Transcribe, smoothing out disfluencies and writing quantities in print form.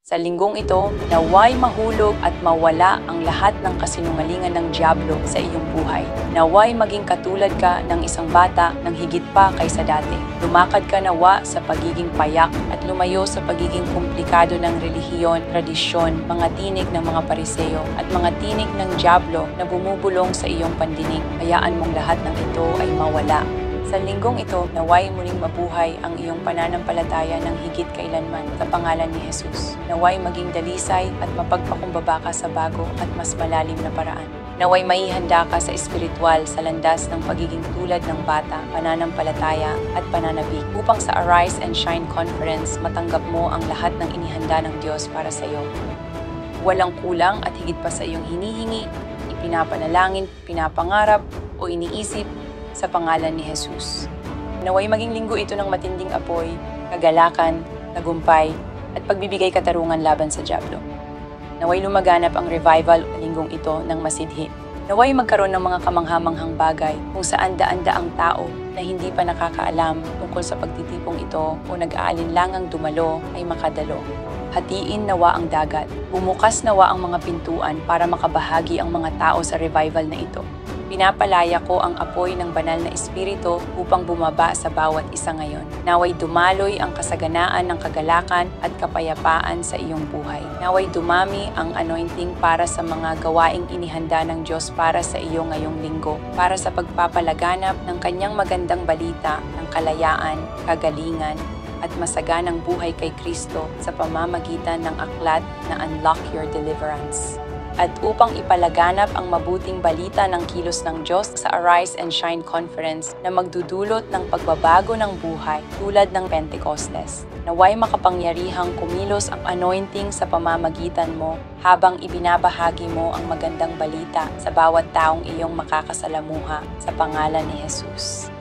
Sa linggong ito, naway mahulog at mawala ang lahat ng kasinungalingan ng dyablo sa iyong buhay. Naway maging katulad ka ng isang bata ng higit pa kaysa dati. Lumakad ka nawa sa pagiging payak at lumayo sa pagiging komplikado ng relihiyon, tradisyon, mga tinig ng mga pariseo at mga tinig ng dyablo na bumubulong sa iyong pandinig. Hayaan mong lahat ng ito ay mawala. Sa linggong ito, naway muling mabuhay ang iyong pananampalataya ng higit kailanman sa pangalan ni Jesus. Naway maging dalisay at mapagpakumbaba ka sa bago at mas malalim na paraan. Naway maihanda ka sa espiritual sa landas ng pagiging tulad ng bata, pananampalataya at pananabik upang sa Arise and Shine Conference matanggap mo ang lahat ng inihanda ng Diyos para sa iyo. Walang kulang at higit pa sa iyong hinihingi, ipinapanalangin, pinapangarap o iniisip sa pangalan ni Jesus. Naway maging linggo ito ng matinding apoy, kagalakan, tagumpay, at pagbibigay katarungan laban sa dyablo. Naway lumaganap ang revival o linggong ito ng masidhi. Naway magkaroon ng mga kamanghamanghang bagay kung saan daan-daang tao na hindi pa nakakaalam tungkol sa pagtitipong ito o nag-aalinlangang dumalo ay makadalo. Hatiin nawa ang dagat, bumukas nawa ang mga pintuan para makabahagi ang mga tao sa revival na ito. Pinapalaya ko ang apoy ng banal na espiritu upang bumaba sa bawat isa ngayon. Naway dumaloy ang kasaganaan ng kagalakan at kapayapaan sa iyong buhay. Naway dumami ang anointing para sa mga gawaing inihanda ng Diyos para sa iyo ngayong linggo, para sa pagpapalaganap ng kanyang magandang balita ng kalayaan, kagalingan, at masaganang buhay kay Kristo sa pamamagitan ng aklat na Unlock Your Deliverance. At upang ipalaganap ang mabuting balita ng kilos ng Diyos sa Arise and Shine Conference na magdudulot ng pagbabago ng buhay tulad ng Pentecostes. Naway makapangyarihang kumilos ang anointing sa pamamagitan mo habang ibinabahagi mo ang magandang balita sa bawat taong iyong makakasalamuha sa pangalan ni Jesus.